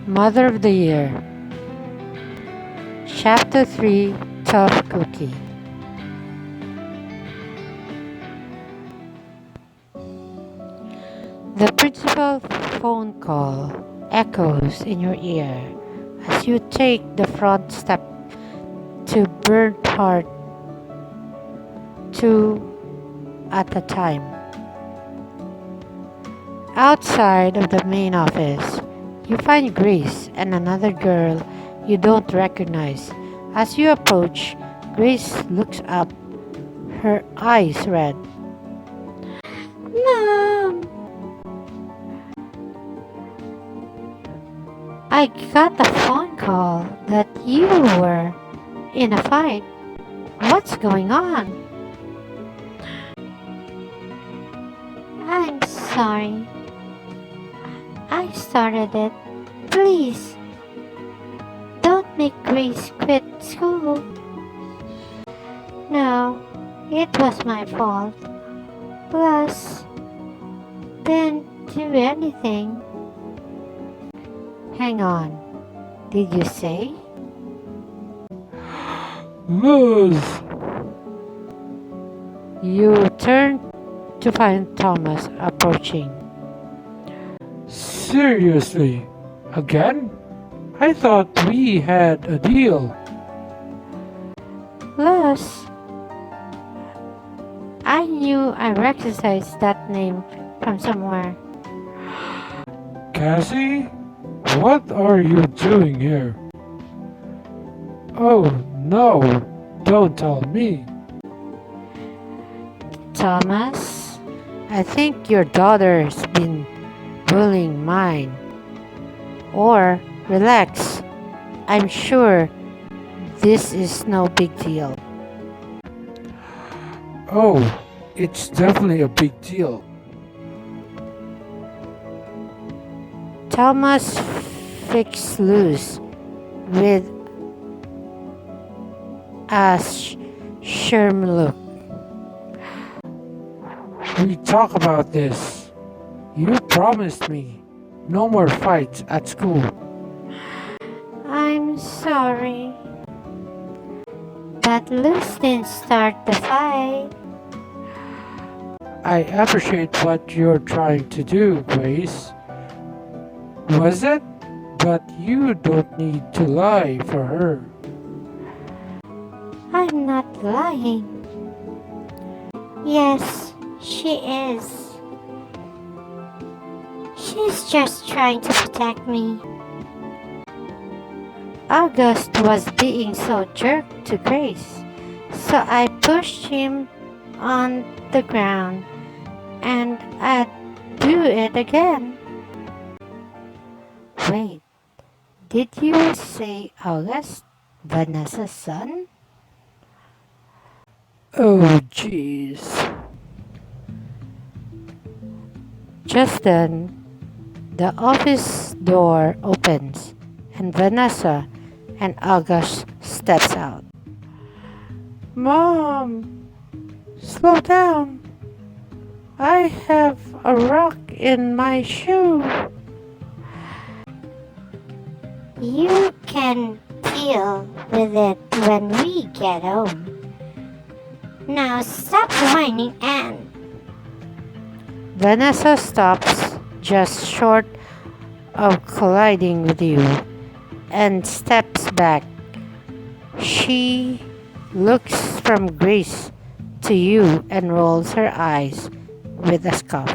Mother of the Year, Chapter 3, Tough Cookie. The principal phone call echoes in your ear as you take the front step to Burnt Heart 2 at a time. Outside of the main office, you find Grace and another girl you don't recognize. As you approach, Grace looks up, her eyes red. Mom! I got a phone call that you were in a fight. What's going on? I'm sorry. I started it. Please, don't make Grace quit school. No, it was my fault. Plus, didn't do anything. Hang on. Did you say? Luz! You turn to find Thomas approaching. Seriously? Again? I thought we had a deal. Luz, I knew I recognized that name from somewhere. Cassy? What are you doing here? Oh no, don't tell me. Thomas, I think your daughter's been bullying mine. Or, relax. I'm sure this is no big deal. Oh, it's definitely a big deal. Thomas fixed Luz with a sherm look. We talk about this. You promised me no more fights at school. I'm sorry. But Luz didn't start the fight. I appreciate what you're trying to do, Grace. Was it? But you don't need to lie for her. I'm not lying. Yes, she is. She's just trying to protect me. August was being so jerk to Grace, so I pushed him on the ground, and I'd do it again. Wait, did you say August, Vanessa's son? Oh, jeez. Just then, the office door opens, and Vanessa and August steps out. Mom, slow down. I have a rock in my shoe. You can deal with it when we get home. Now stop whining and... Vanessa stops just short of colliding with you and steps back. She looks from Grace to you and rolls her eyes with a scoff.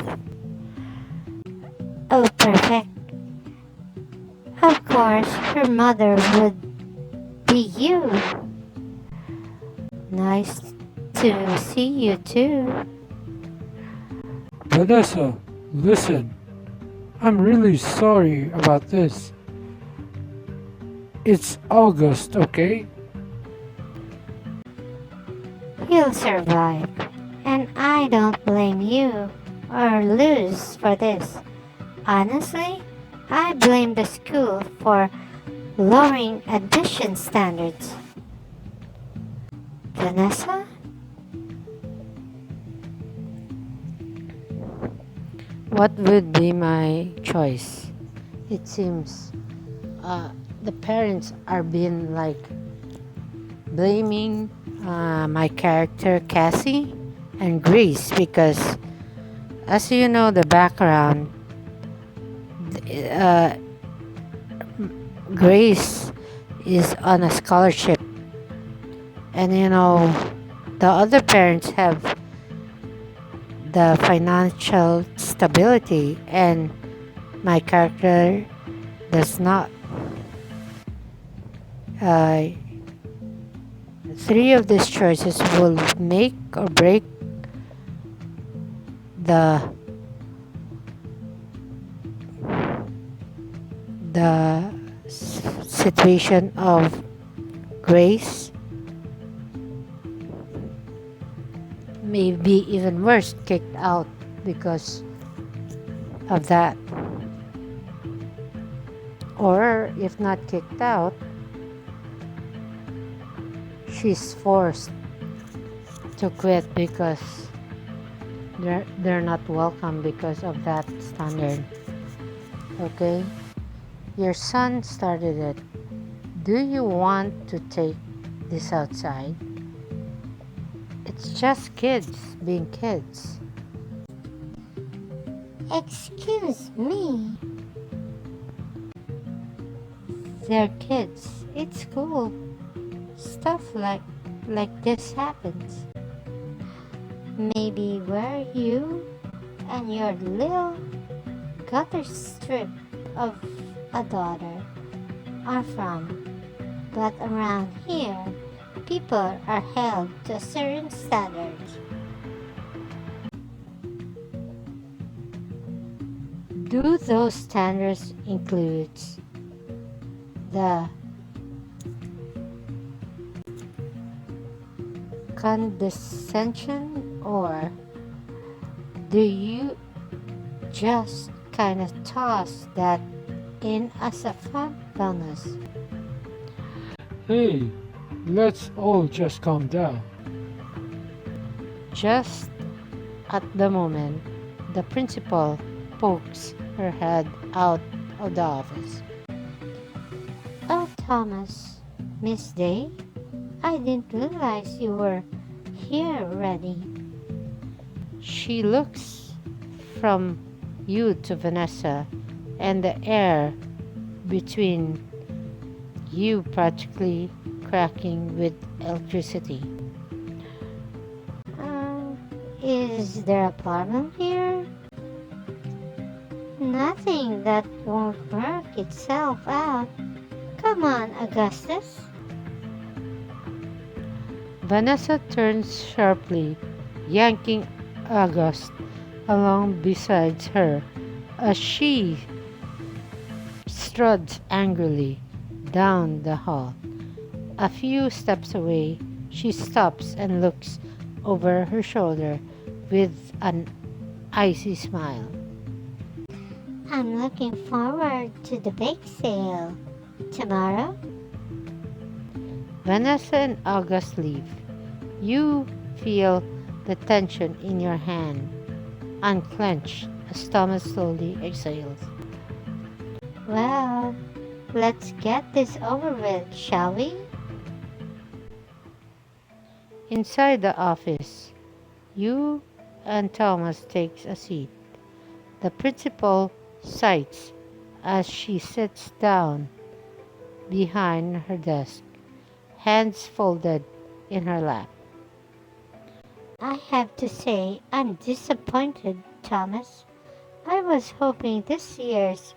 Oh, perfect. Of course, her mother would be you. Nice to see you too. Vanessa, listen. I'm really sorry about this. It's August, okay? He'll survive. And I don't blame you or Luz for this. Honestly, I blame the school for lowering admission standards. Vanessa? What would be my choice? It seems the parents are being like blaming my character Cassy and Grace because, as you know, the background, uh, Grace is on a scholarship, and the other parents have the financial stability, and my character does not. Uh, Three of these choices will make or break the situation of Grace, maybe even worse, kicked out because of that. Or if not kicked out, she's forced to quit because they're not welcome because of that standard. Okay? Your son started it. Do you want to take this outside? It's just kids being kids. Excuse me. They're kids. It's cool. Stuff like this happens. Maybe where you and your little gutter strip of a daughter are from, but around here, people are held to a certain standard. Do those standards include the condescension, or do you just kind of toss that in as a fun bonus? Hey, let's all just calm down. Just at the moment, the principal pokes her head out of the office. Oh, Thomas, Miss Day, I didn't realize you were here already. She looks from you to Vanessa, and the air between you practically cracking with electricity. Uh, is there a problem here? Nothing that won't work itself out. Come on, Augustus. Vanessa turns sharply, yanking August along beside her as she struts angrily down the hall. A few steps away, she stops and looks over her shoulder with an icy smile. I'm looking forward to the bake sale. Tomorrow? Vanessa and August leave. You feel the tension in your hand unclench as Thomas slowly exhales. Well, let's get this over with, shall we? Inside the office, you and Thomas takes a seat. The principal sighs as she sits down behind her desk, hands folded in her lap. I have to say, I'm disappointed, Thomas. I was hoping this year's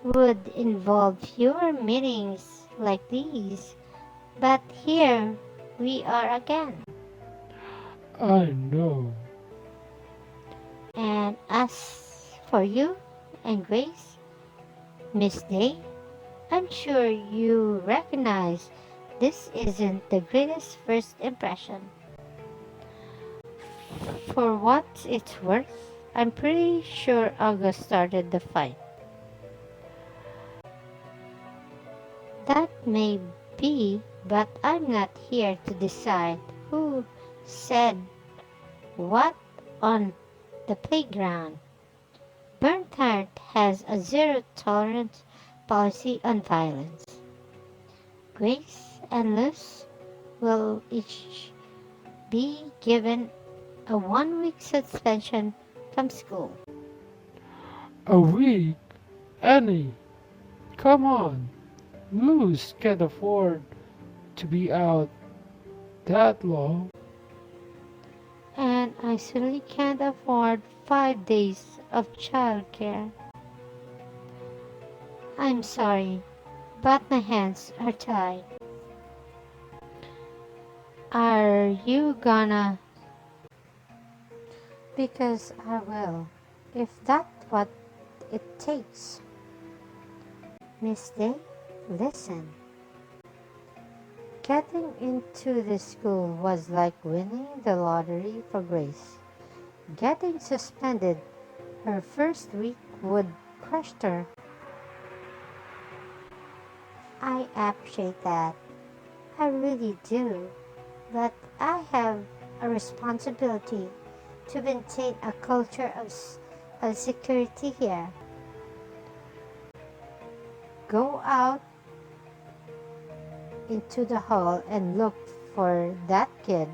would involve fewer meetings like these, but here we are again. I know. And as for you and Grace, Miss Day, I'm sure you recognize this isn't the greatest first impression. For what it's worth, I'm pretty sure August started the fight. That may be, but I'm not here to decide who said what on the playground. Bernhardt has a zero tolerance policy on violence. Grace and Luz will each be given a 1 week suspension from school. A week? Annie, come on. Luz can't afford to be out that long. And I certainly can't afford 5 days of childcare. I'm sorry, but my hands are tied. Are you gonna? Because I will, if that's what it takes. Miss Day, listen. Getting into this school was like winning the lottery for Grace. Getting suspended her first week would crush her. I appreciate that. I really do. But I have a responsibility to maintain a culture of security here. Go out into the hall and look for that kid.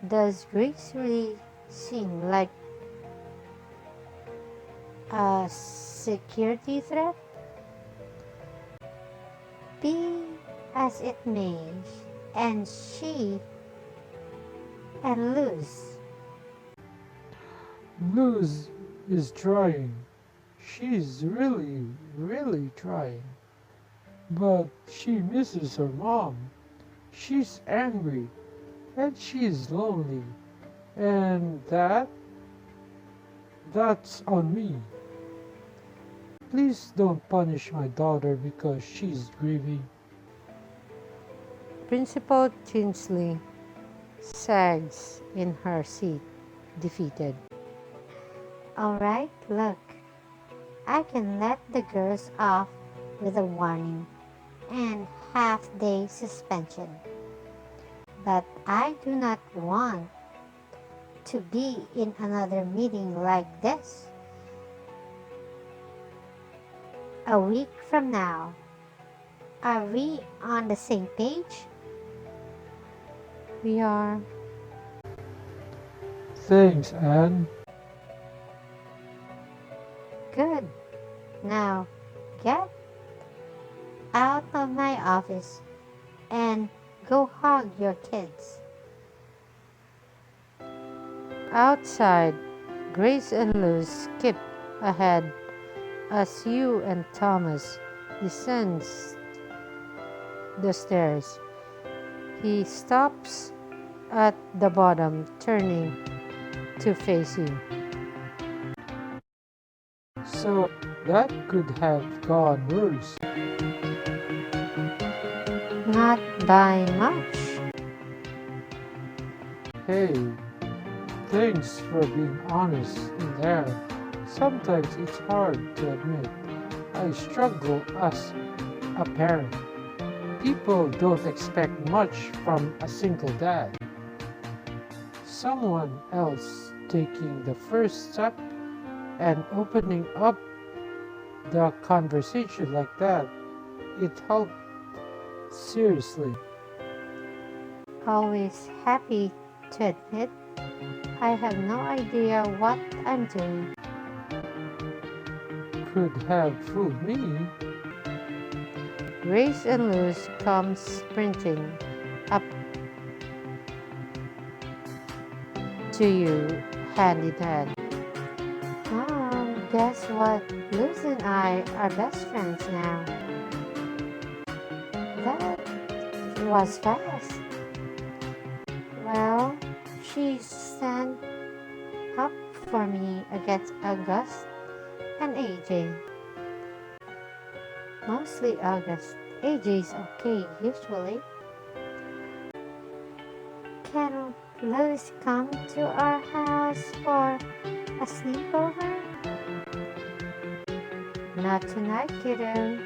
Does Grace really seem like a security threat? Be as it may, and she and Luz. Luz is trying. She's really, really trying. But she misses her mom. She's angry. And she's lonely. And that's on me. Please don't punish my daughter because she's grieving. Principal Tinsley sags in her seat, defeated. Alright, look. I can let the girls off with a warning and half-day suspension. But I do not want to be in another meeting like this. A week from now. Are we on the same page? We are. Thanks, Anne. Good. Now, get out of my office and go hug your kids. Outside, Grace and Luz skip ahead as Hugh and Thomas descends the stairs. He stops at the bottom, turning to face you. So that could have gone worse. Not by much. Hey, thanks for being honest in there. Sometimes it's hard to admit I struggle as a parent. People don't expect much from a single dad. Someone else taking the first step and opening up the conversation like that, it helped seriously. Always happy to admit I have no idea what I'm doing. Could have fooled me. Grace and Luz come sprinting up to you, hand in hand. Mom, guess what? Luz and I are best friends now. That was fast. Well, she stand up for me against August and AJ. Mostly August. AJ's okay usually. Can Luz come to our house for a sleepover? Not tonight, kiddo.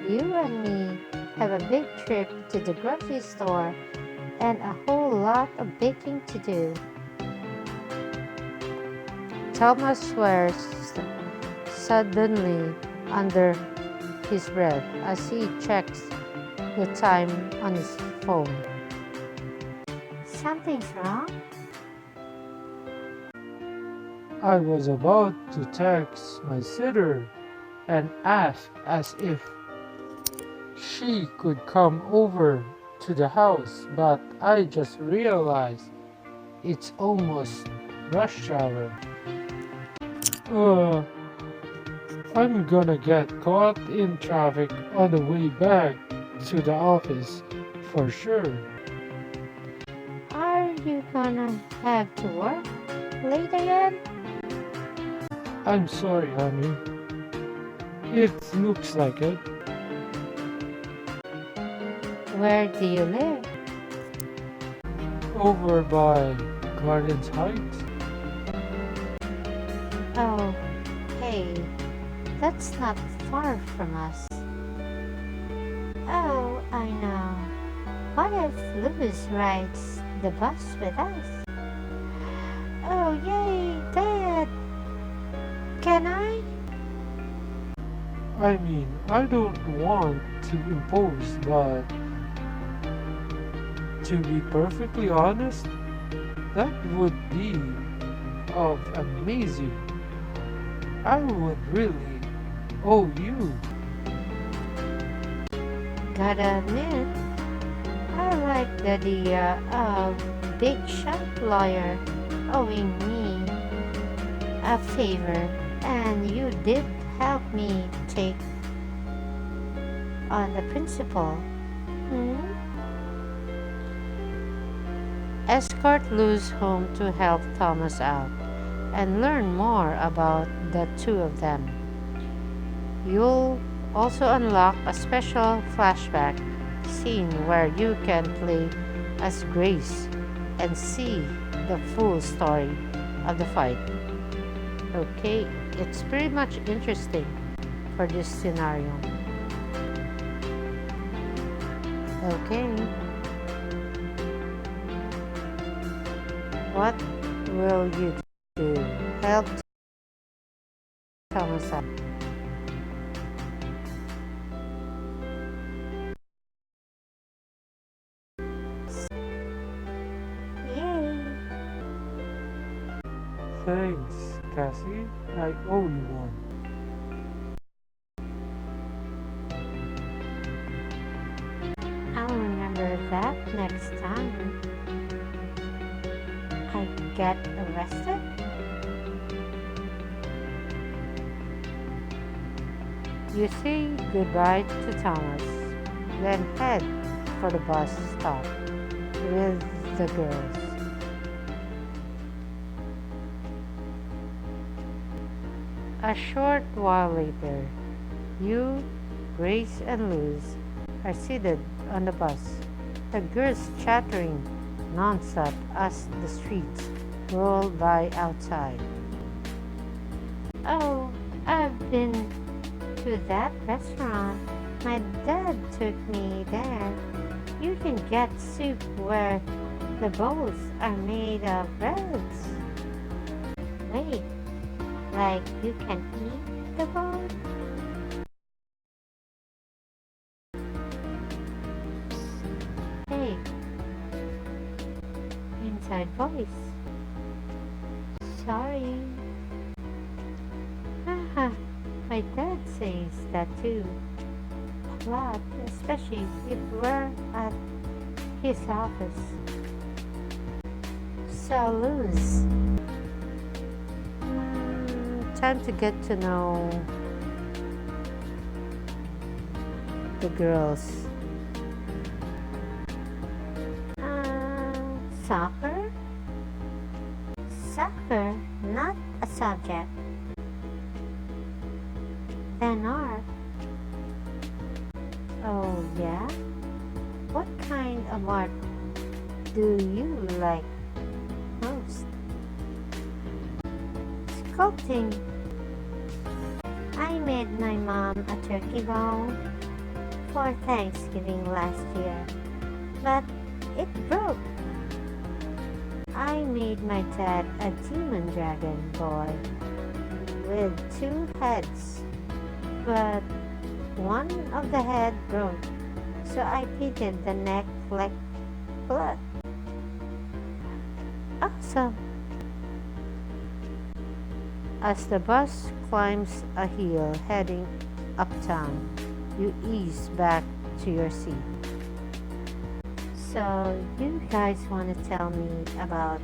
You and me have a big trip to the grocery store and a whole lot of baking to do. Thomas swears suddenly under his breath as he checks the time on his phone. Something's wrong? I was about to text my sitter and ask as if she could come over to the house, but I just realized it's almost rush hour. Uh, I'm gonna get caught in traffic on the way back to the office for sure. Are you gonna have to work late again? I'm sorry, honey. It looks like it. Where do you live? Over by Gardens Heights. Oh, hey, that's not far from us. Oh, I know. What if Luz rides the bus with us? Oh, yay, Dad! Can I? I mean, I don't want to impose, but to be perfectly honest, that would be amazing. I would really owe you. Gotta admit, I like the idea of big shot lawyer owing me a favor, and you did help me take on the principal. Hmm? Escort Luz home to help Thomas out and learn more about the two of them. You'll also unlock a special flashback scene where you can play as Grace and see the full story of the fight. Okay, it's pretty much interesting for this scenario. Okay. What will you do? Help Thomas out. Yay! Thanks, Cassie. I owe you one. I'll remember that next time I get arrested. You say goodbye to Thomas, then head for the bus stop with the girls. A short while later, you, Grace, and Luz are seated on the bus, the girls chattering nonstop as the streets roll by outside. Oh, I've been to that restaurant. My dad took me there. You can get soup where the bowls are made of breads. Wait, like you can eat the bowl? Hey, inside voice. Sorry. Haha, my dad says that too. A lot, especially if we're at his office. So Luz. Time to get to know the girls. Soccer? Soccer, not a subject. Then art. Oh yeah? What kind of art do you like most? Sculpting. I made my mom a turkey bowl for Thanksgiving last year, but it broke. I made my dad a demon dragon boy with 2 heads. but one of the head broke, so I painted the neck like blood. Awesome! As the bus climbs a hill heading uptown, you ease back to your seat. So, you guys want to tell me about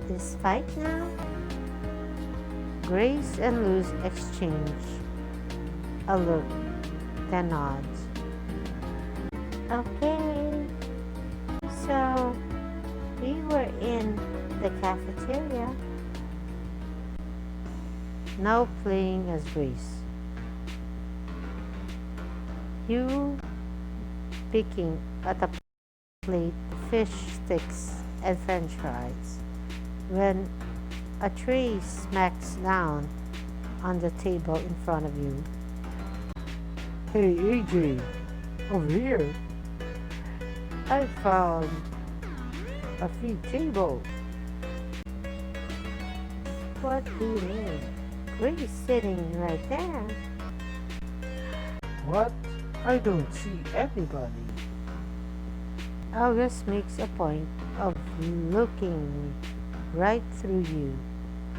this fight now? Grace and Luz exchange a look, then nods. Okay. So, we were in the cafeteria. Now playing as Grace. You picking at a plate fish sticks and french fries when a tray smacks down on the table in front of you. Hey AJ, over here. I found a free table. What do you mean? Grace sitting right there. What? I don't see anybody. August makes a point of looking right through you,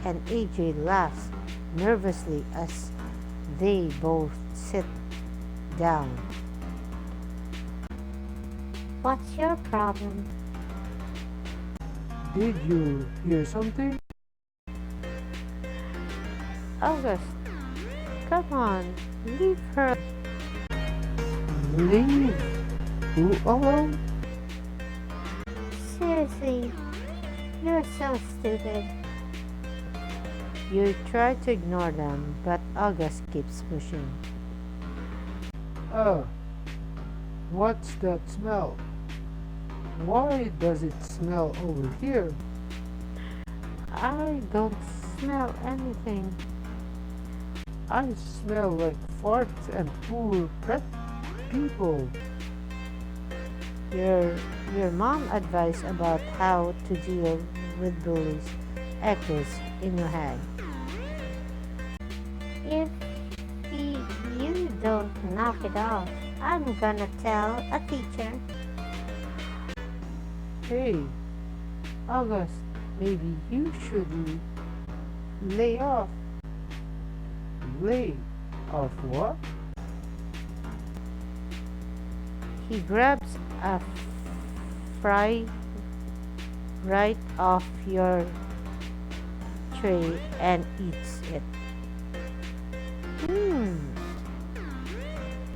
and AJ laughs nervously as they both sit down. What's your problem? Did you hear something? August, come on, leave her. Leave? Who alone? Seriously, you're so stupid. You try to ignore them, but August keeps pushing. What's that smell? Why does it smell over here? I don't smell anything. I smell like farts and poor pet people. Your mom advised about how to deal with bullies echoes in your head. If you don't knock it off, I'm gonna tell a teacher. Hey, August, maybe you should lay off. Lay off what? He grabs a fry right off your tray and eats it.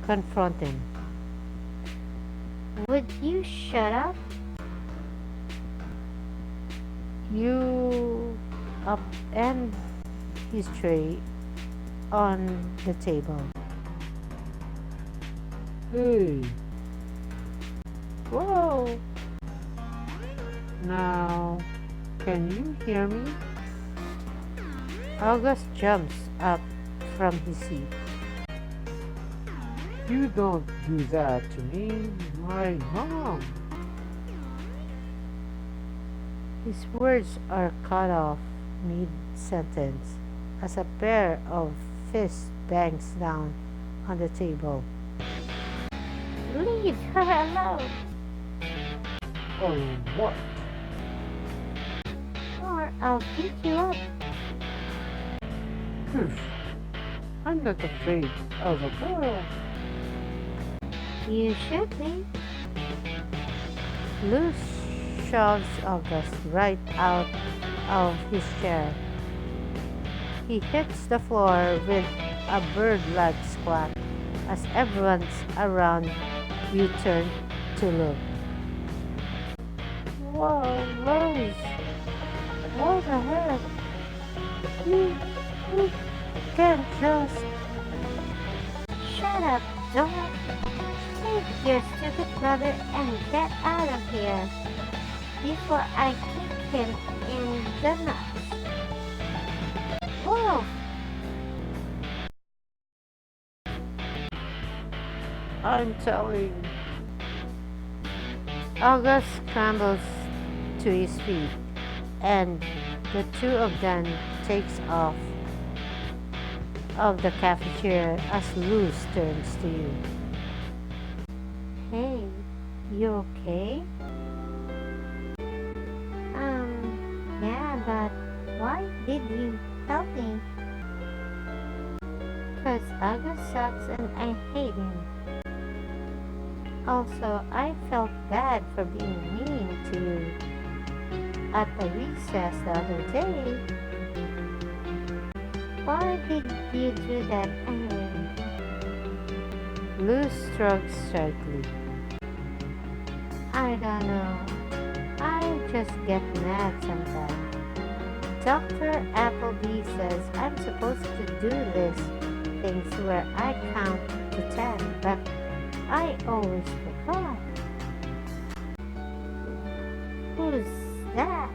Confront him. Would you shut up? You upend his tray on the table. Hey, Whoa! now, can you hear me? August jumps up from his seat. You don't do that to me, my mom. His words are cut off mid-sentence as a pair of fists bangs down on the table. Leave her alone, Or what? or I'll beat you up. Phew, I'm not afraid of a girl. You should be. Luz shoves August right out of his chair. He hits the floor with a bird-like squat as everyone around you turn to look. Whoa, Rose! What the heck? You can't just... Shut up, dog. Take your stupid brother and get out of here before I kick him in the nuts. Whoa! I'm telling... August scrambles to his feet, and the two of them takes off of the cafeteria as Luz turns to you. Hey, you okay? Yeah, but why did you help me? 'Cause August sucks and I hate him. Also, I felt bad for being mean to you at the recess the other day. Why did you do that anyway? Luz shrugs slightly. I don't know. I just get mad sometimes. Dr. Appleby says I'm supposed to do these things where I count to 10, but I always forgot. Who's that?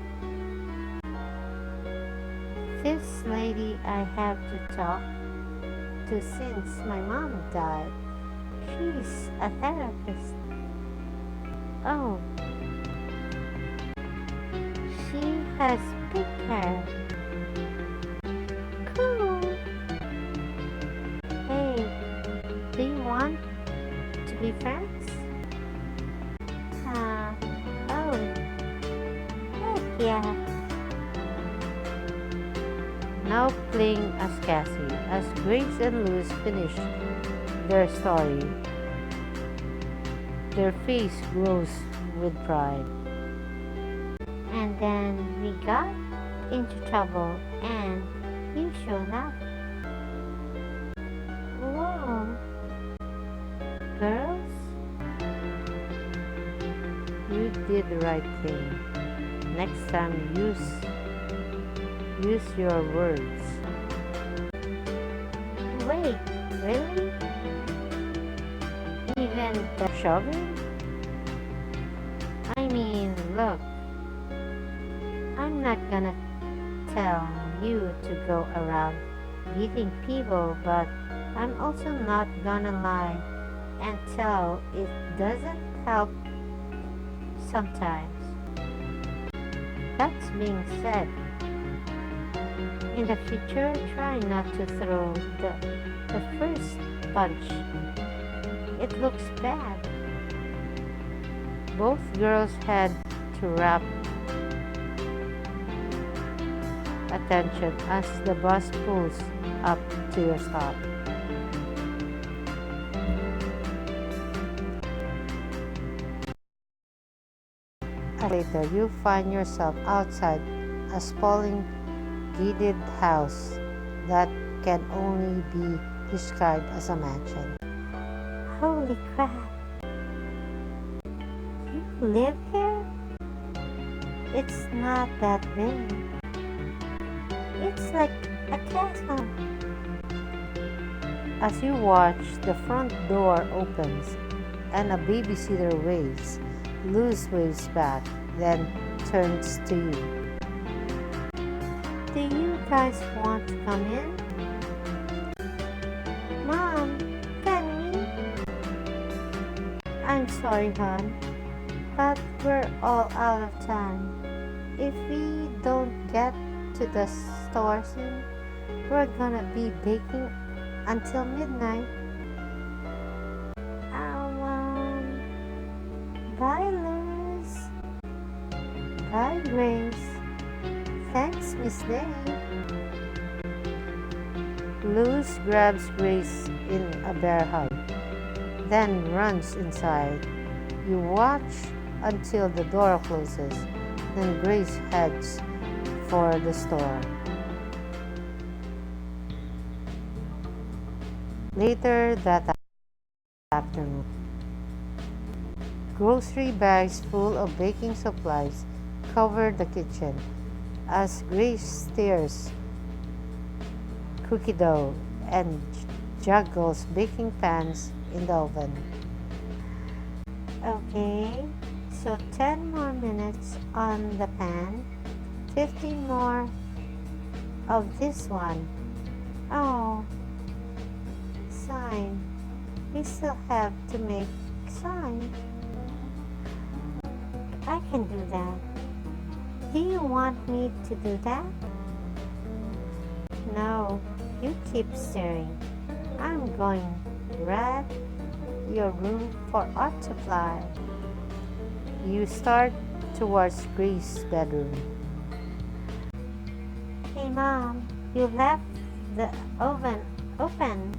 This lady I have to talk to since my mom died. She's a therapist. Oh, she has big hair. Cool. Hey, do you want to be friends? Oh, heck yeah. Now playing as Cassy, as Grace and Luz finish their story. Their face glows with pride. And then we got into trouble and you showed up. Whoa. Girls? You did the right thing. Next time, use your words. Wait, really? Even the Shoving? I mean, look, I'm not gonna tell you to go around beating people, but I'm also not gonna lie and tell it doesn't help sometimes. That's being said. In the future, try not to throw the first punch. It looks bad. Both girls had to wrap attention as the bus pulls up to your stop. Later, you find yourself outside a sprawling gated house that can only be described as a mansion. Holy crap. You live here? It's not that big. It's like a castle. As you watch, the front door opens and a babysitter waves. Luz waves back, then turns to you. Do you guys want to come in? Mom, can we? I'm sorry, hon, but we're all out of time. If we don't get to the store soon, we're gonna be baking until midnight. Bye, Luz. Bye, Grace. Thanks, Miss Day. Luz grabs Grace in a bear hug, then runs inside. You watch until the door closes, then Grace heads for the store. Later that afternoon, grocery bags full of baking supplies cover the kitchen as Grace stirs cookie dough and juggles baking pans in the oven. Okay, so 10 more minutes on the pan, 15 more of this one. Oh, sign. We still have to make sign. I can do that. Do you want me to do that? No, You keep staring. I'm going to rat your room for art supply. You start towards Grace's bedroom. Hey Mom, you left the oven open.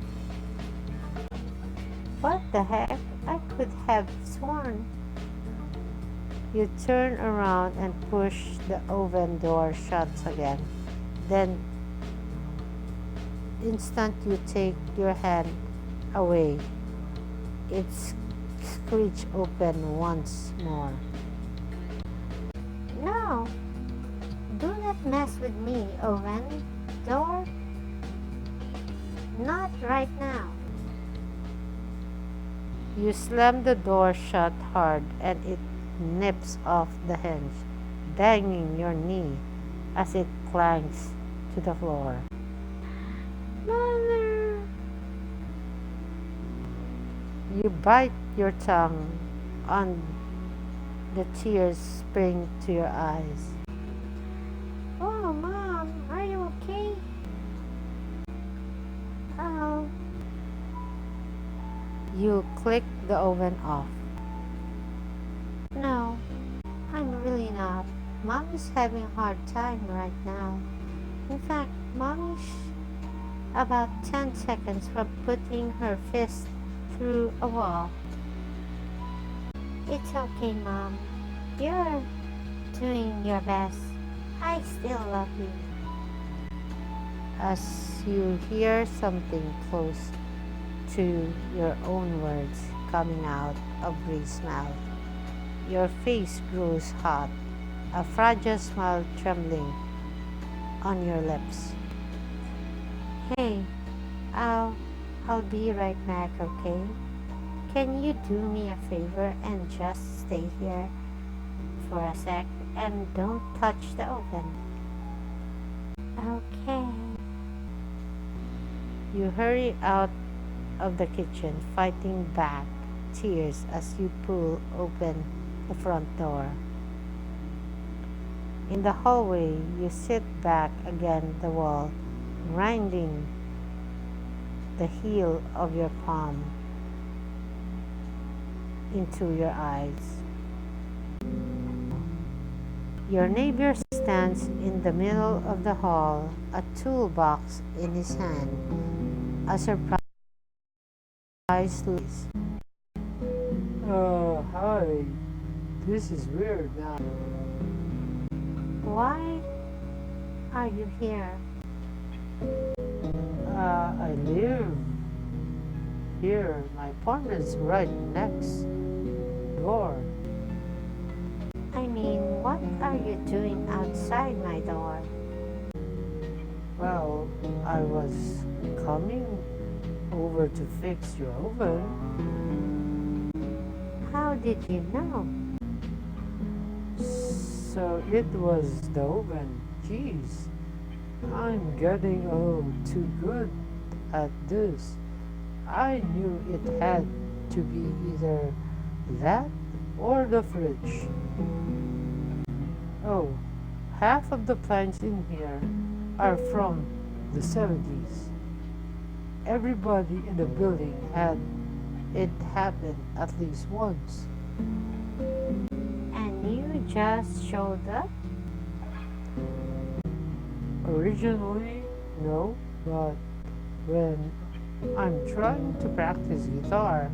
What the heck? I could have sworn. You turn around and push the oven door shut again. Then, instant you take your hand away. It's screech open once more. No, do not mess with me, oven door. Not right now. You slam the door shut hard and it nips off the hinge, banging your knee as it clangs to the floor. Mother! You bite your tongue and the tears spring to your eyes. Oh, Mom, are you okay? Oh, You click the oven off. no, I'm really not. Mommy's having a hard time right now. In fact, Mommy's about 10 seconds from putting her fist through a wall. It's okay, Mom. You're doing your best. I still love you. As you hear something close to your own words coming out of Grace's mouth, your face grows hot, a fragile smile trembling on your lips. Hey, I'll be right back, okay? Can you do me a favor and just stay here for a sec and don't touch the oven? Okay. You hurry out of the kitchen, fighting back tears as you pull open the front door. In the hallway, you sit back against the wall, grinding the heel of your palm into your eyes. Your neighbor stands in the middle of the hall, a toolbox in his hand, a surprise look. Hi. This is weird now. Why are you here? I live here. My apartment's right next door. I mean, what are you doing outside my door? Well, I was coming over to fix your oven. How did you know? So it was the oven. Jeez, I'm getting a little too good at this. I knew it had to be either that or the fridge. Oh, half of the plants in here are from the 70s. Everybody in the building had it happen at least once. And you just showed up? Originally, no, but when I'm trying to practice guitar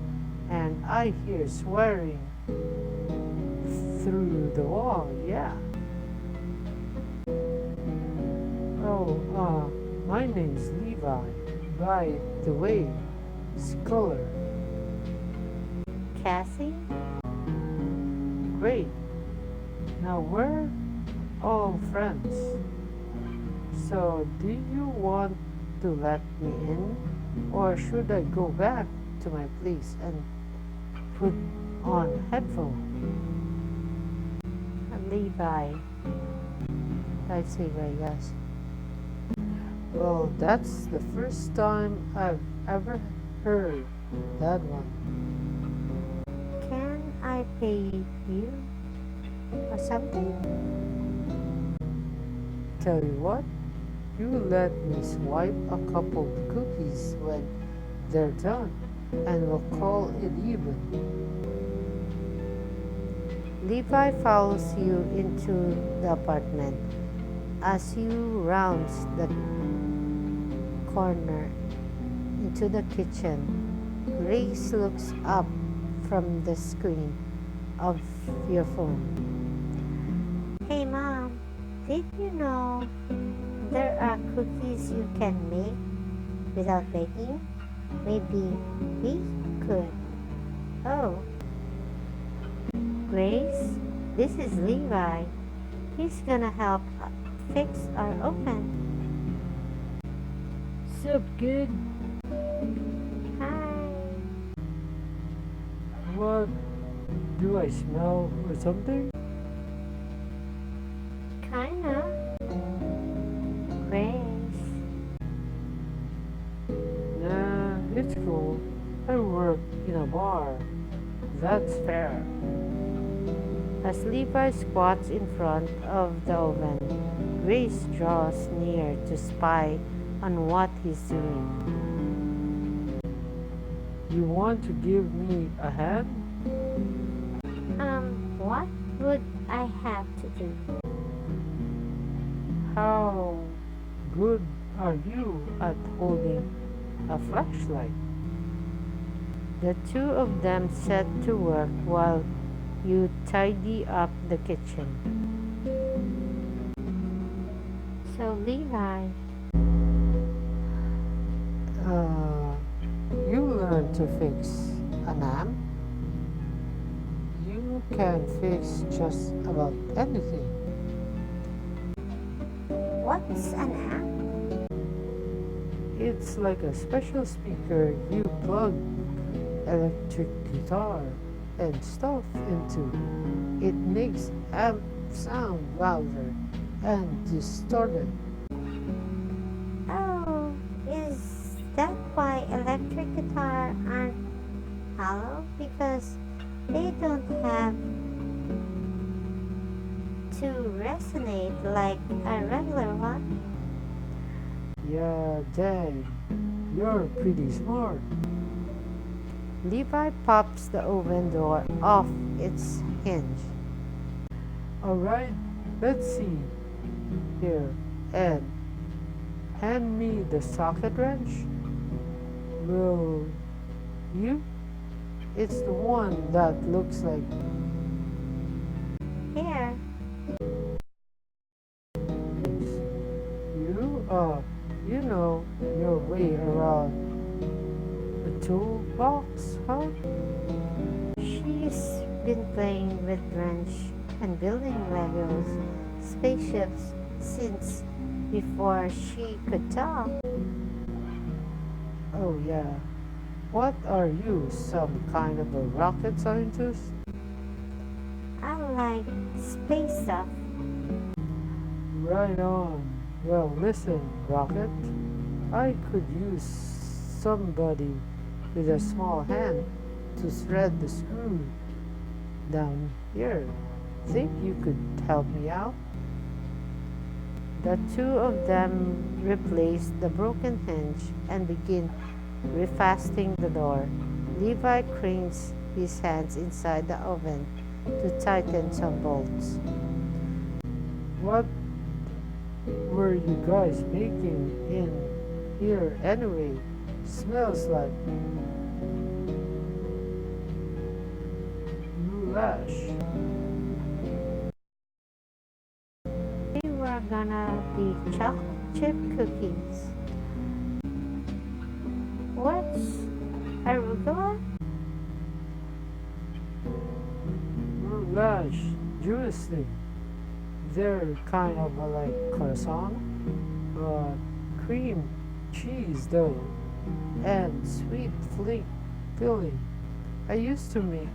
and I hear swearing through the wall, yeah. Oh, my name's Levi. By the way, scholar. Cassy? Great. Now we're all friends. So, do you want to let me in? Or should I go back to my place and put on headphones? Levi. Lightsaber, yes. Well, that's the first time I've ever heard that one. Can I pay you or something? Tell you what, You let me swipe a couple cookies when they're done, and we'll call it even. Levi follows you into the apartment. As you round the corner into the kitchen, Grace looks up from the screen of your phone. Hey Mom, did you know there are cookies you can make without baking? Maybe we could. Oh, Grace, this is Levi. He's gonna help fix our oven. Sup, kid? Hi. What? Do I smell or something? Kinda. Grace. Nah, it's cool. I work in a bar. That's fair. As Levi squats in front of the oven, Grace draws near to spy on what he's doing. You want to give me a hand? What would I have to do? How good are you at holding a flashlight? The two of them set to work while you tidy up the kitchen. So Levi, You learn to fix a lamp. You can fix just about anything. what's an app? It's like a special speaker you plug electric guitar and stuff into. It makes amp sound louder and distorted. Oh, is that why electric guitar aren't hollow? Because they don't have to resonate like a regular one? Yeah, dang, you're pretty smart. Levi pops the oven door off its hinge. Alright, let's see. Here, and hand me the socket wrench. Will you? It's the one that looks like. Here, You know your way around the toolbox, huh? She's been playing with wrench and building Legos spaceships since before she could talk. Oh, yeah. What are you, some kind of a rocket scientist? I like space stuff. Right on. Well, listen, Rocket. I could use somebody with a small hand to thread the screw down here. Think you could help me out? The two of them replace the broken hinge and begin refasting the door. Levi cranes his hands inside the oven to tighten some bolts. What were you guys making in here anyway? Smells like goulash. We were gonna be chocolate chip cookies. What's arugula? Goulash, juicy. They're kind of like croissant, cream cheese though, and sweet filling. I used to make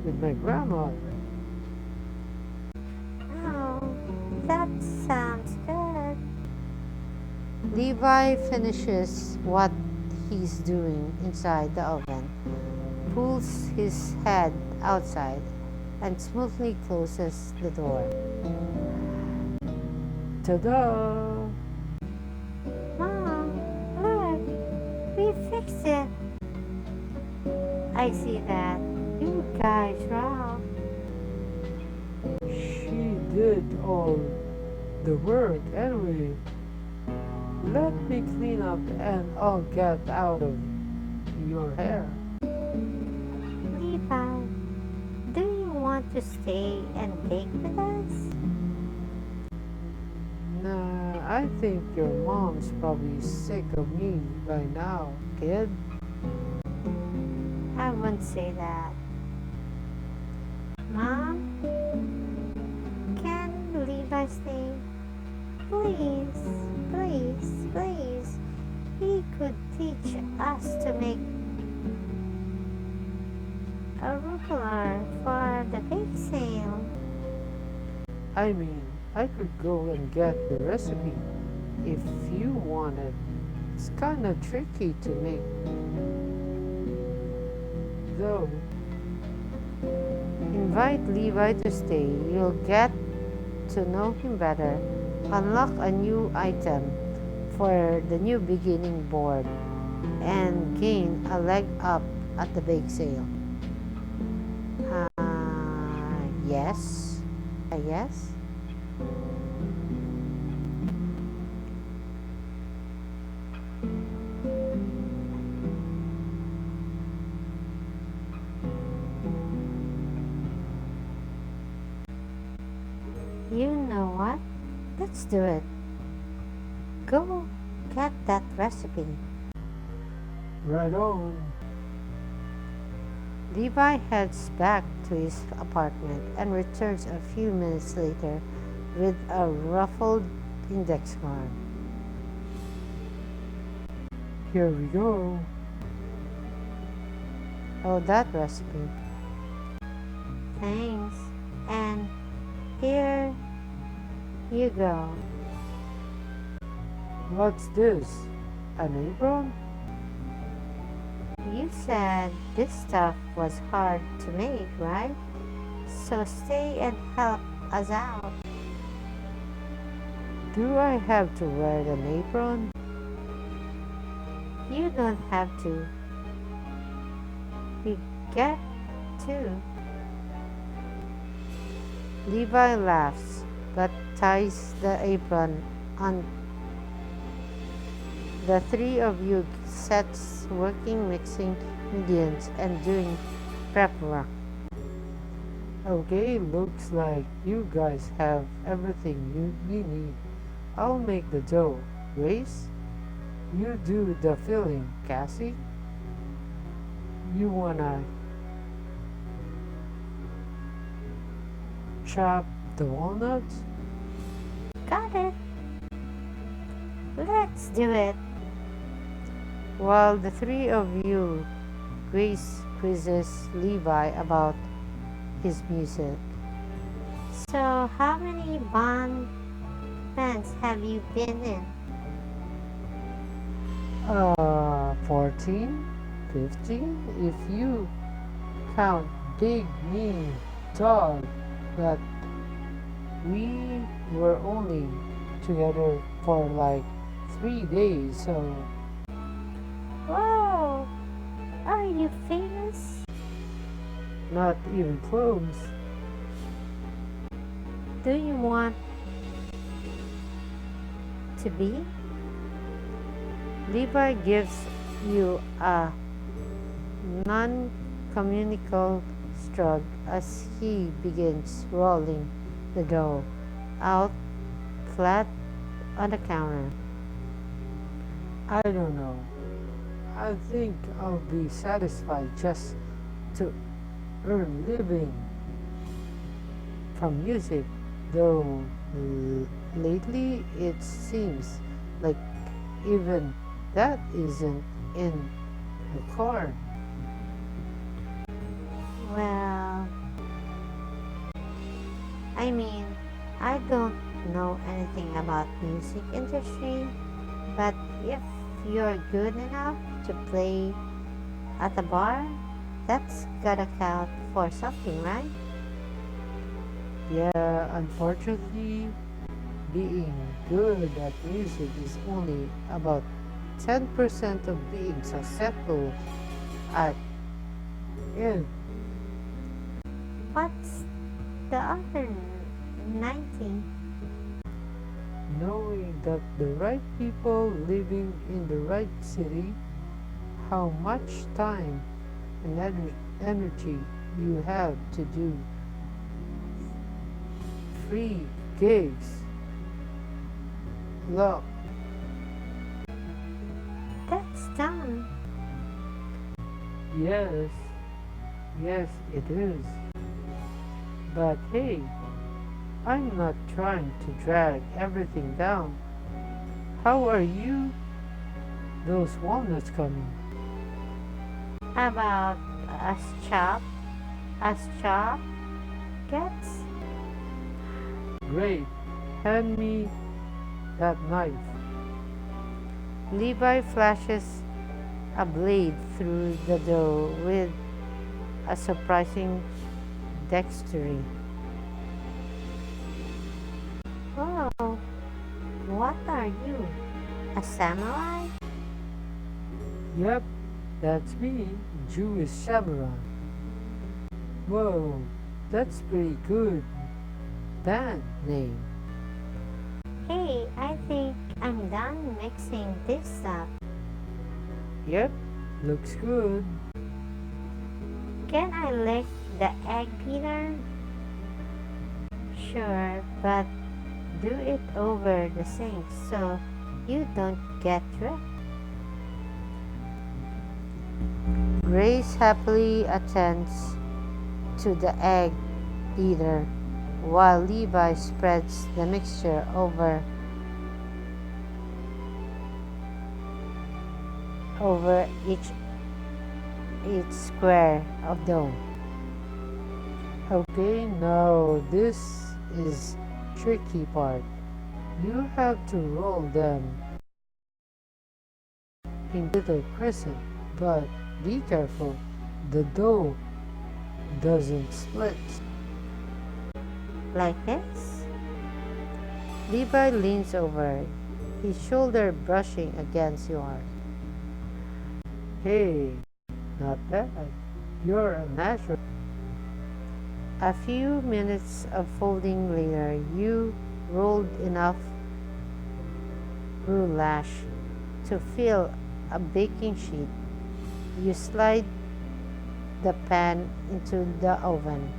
with my grandma. Oh, that sounds good. Levi finishes what he's doing inside the oven, pulls his head outside, and smoothly closes the door. Ta-da! I see that. You guys rock. She did all the work anyway. Let me clean up and I'll get out of your hair. Levi, do you want to stay and bake with us? Nah, I think your mom's probably sick of me by now, kid. I won't say that. Mom, can Levi stay? Please, please, please. He could teach us to make a ruler for the bake sale. I mean, I could go and get the recipe if you wanted. It's kinda tricky to make, though. Invite Levi to stay. You'll get to know him better. Unlock a new item for the new beginning board and gain a leg up at the bake sale. Yes. Yes. You know what? Let's do it. Go get that recipe. Right on. Levi heads back to his apartment and returns a few minutes later with a ruffled index card. Here we go. Oh, that recipe. Thanks. And here you go. What's this? An apron? You said this stuff was hard to make, right? So stay and help us out. Do I have to wear an apron? You don't have to. We get to. Levi laughs but ties the apron on. The three of you sets working, mixing ingredients and doing prep work. Okay, looks like you guys have everything we need. I'll make the dough. Grace, you do the filling. Cassy, you wanna chop the walnuts? Got it. Let's do it. While the three of you, Grace quizzes Levi about his music. So, how many bands have you been in? 14, 15, if you count Big Mean Dog, but we were only together for like 3 days, so Whoa! Are you famous? not even close. Do you want to be? Levi gives you a non-communicable shrug as he begins rolling the dough out flat on the counter. I don't know. I think I'll be satisfied just to earn living from music, though lately it seems like even that isn't in the card. Well, I mean, I don't know anything about music industry, but if you're good enough to play at a bar, that's gotta count for something, right? Yeah, unfortunately, being good at music is only about 10% of being successful at in. What's the other 90? Knowing that the right people living in the right city, how much time and energy you have to do free gigs. Look, That's dumb. yes, yes it is. But hey, I'm not trying to drag everything down. How are you? Those walnuts coming. How about as chop? As chop gets? Great. Hand me that knife. Levi flashes a blade through the dough with a surprising dexterity. Whoa, what are you? A samurai? Yep, that's me, Jewish samurai. Whoa, that's pretty good. Band name. Hey, I think I'm done mixing this up. Yep, looks good. Can I lick the egg beater? Sure, but do it over the sink so you don't get wet. Grace happily attends to the egg beater while Levi spreads the mixture over each square of dough. Okay, now this is tricky part. You have to roll them in little crescent, but be careful, the dough doesn't split. Like this? Levi leans over, his shoulder brushing against yours. Hey, not bad. You're a natural. A few minutes of folding later, you rolled enough goulash to fill a baking sheet. You slide the pan into the oven,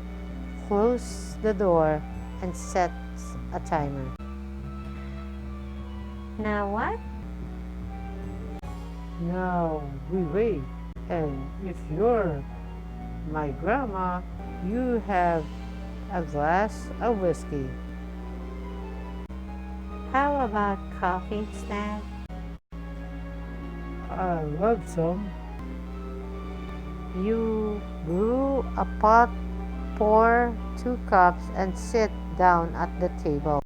close the door, and set a timer. Now what? Now we wait, and if you're my grandma, you have a glass of whiskey. How about coffee instead? I love some. You brew a pot, pour 2 cups, and sit down at the table.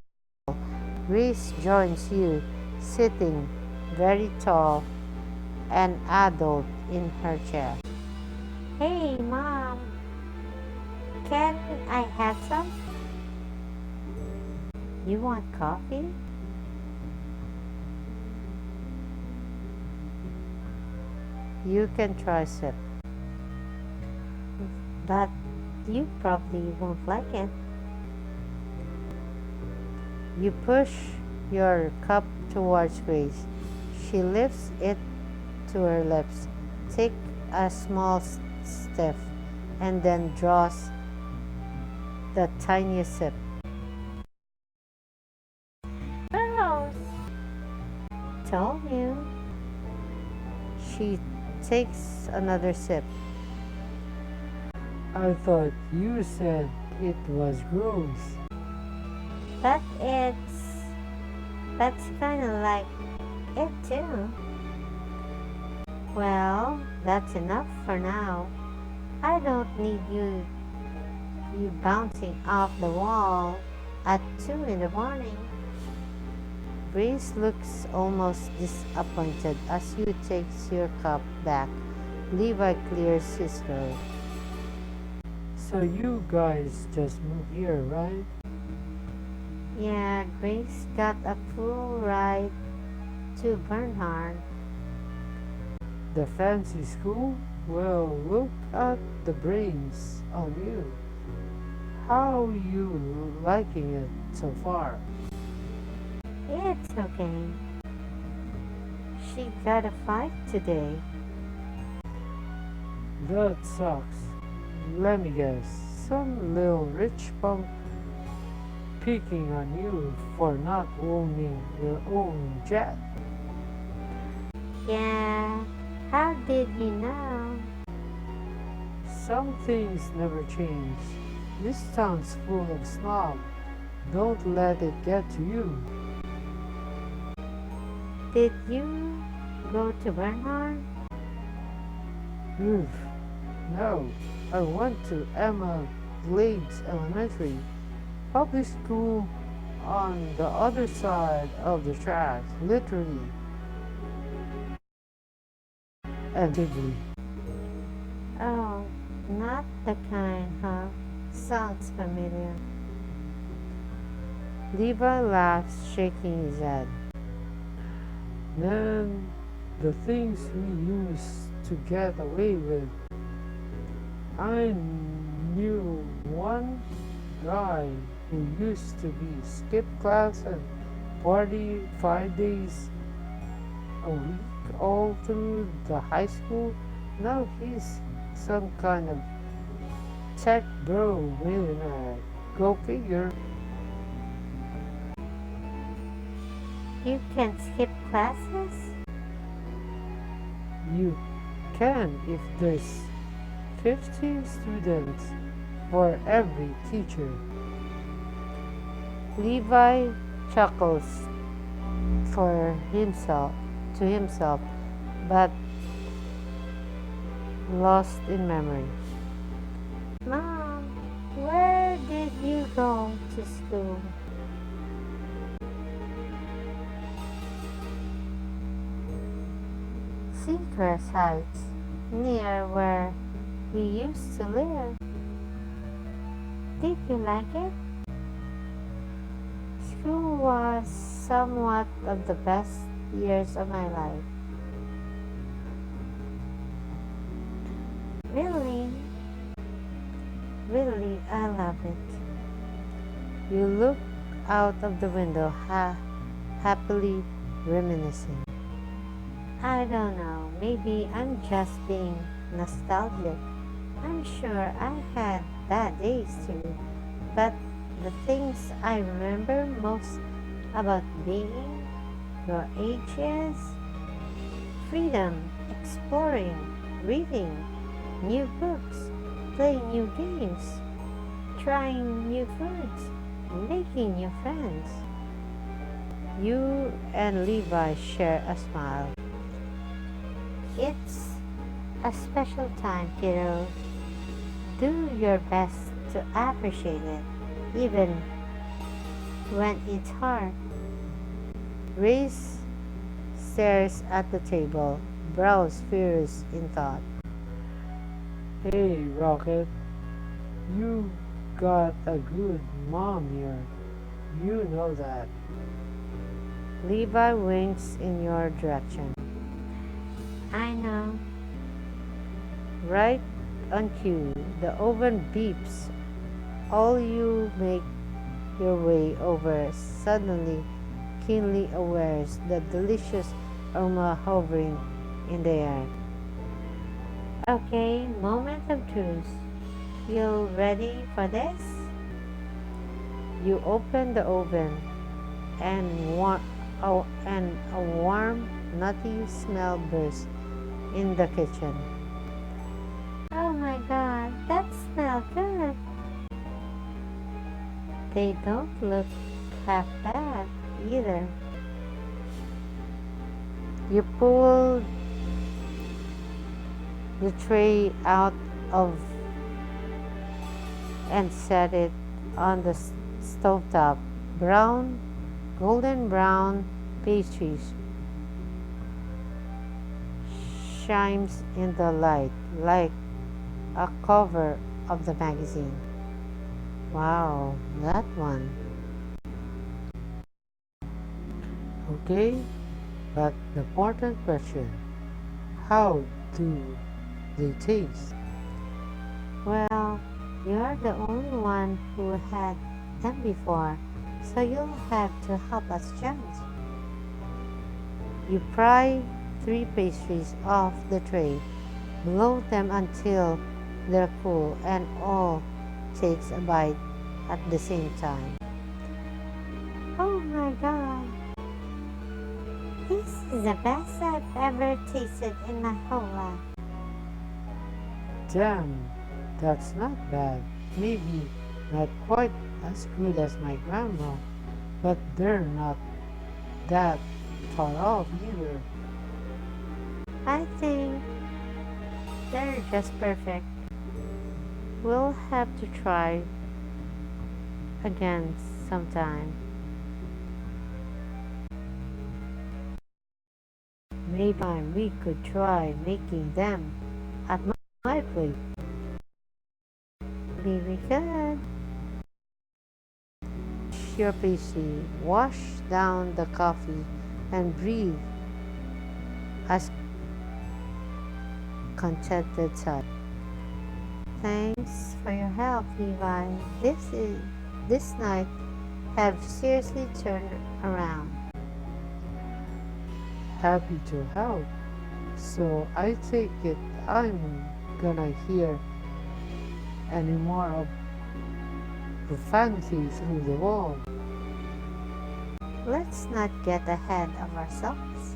Grace joins you, sitting very tall, an adult in her chair. Hey, Mom, can I have some? You want coffee? You can try sip. But you probably won't like it. You push your cup towards Grace. She lifts it to her lips, take a small sniff, and then draws the tiniest sip. Gross! Told you. She takes another sip. I thought you said it was gross. But that's kind of like it too. Well, that's enough for now. I don't need you bouncing off the wall at 2 in the morning. Grace looks almost disappointed as you takes your cup back. Levi clears his throat. So you guys just moved here, right? Yeah, Grace got a full ride to Bernhard. The fancy school? Well, look at the brains on you. How you liking it so far? It's okay. She got a fight today. That sucks. Let me guess. Some little rich punk picking on you for not owning your own jet. Yeah, how did you know? Some things never change. This town's full of snob. Don't let it get to you. Did you go to Bernard? Oof. No, I went to Emma Glades Elementary, public school on the other side of the tracks, literally and figuratively. Oh, not the kind, huh? Sounds familiar. Levi laughs, shaking his head. Man, the things we used to get away with. I knew one guy who used to be skip class and party 5 days a week all through the high school. Now he's some kind of tech bro millionaire. Go figure. You can skip classes? You can if there's 50 students for every teacher. Levi chuckles for himself to himself, but lost in memory. Mom, where did you go to school? Seacrest Heights, near where we used to live. Did you like it? School was somewhat of the best years of my life. Really? Really, I love it. You look out of the window, happily reminiscing. I don't know, maybe I'm just being nostalgic. I'm sure I had bad days too, but the things I remember most about being your age is freedom, exploring, reading new books, playing new games, trying new foods, making new friends. You and Levi share a smile. It's a special time, kiddo. Do your best to appreciate it, even when it's hard. Grace stares at the table, brows fierce in thought. Hey, Rocket, you got a good mom here. You know that. Levi winks in your direction. I know. Right on cue, the oven beeps. All you make your way over, suddenly keenly aware the delicious aroma hovering in the air. Okay, moment of truth. You ready for this? You open the oven, and a warm, nutty smell bursts in the kitchen. Oh my god, that smells good. They don't look half bad either. You pull the tray out of and set it on the stovetop. Golden brown pastries shines in the light like a cover of the magazine. Wow, that one. Okay, but the important question, how do they taste. Well, you're the only one who had them before, so you'll have to help us judge. You pry 3 pastries off the tray, blow them until they're cool, and all takes a bite at the same time. Oh my god, this is the best I've ever tasted in my whole life. Damn, that's not bad. Maybe not quite as good as my grandma, but they're not that far off either. I think they're just perfect. We'll have to try again sometime. Maybe we could try making them at my place. Maybe we could. Your pastry, wash down the coffee, and breathe as contented sigh. Thanks for your help, Levi. This night have seriously turned around. Happy to help. So I take it I'm gonna hear any more of profanity through the wall. Let's not get ahead of ourselves.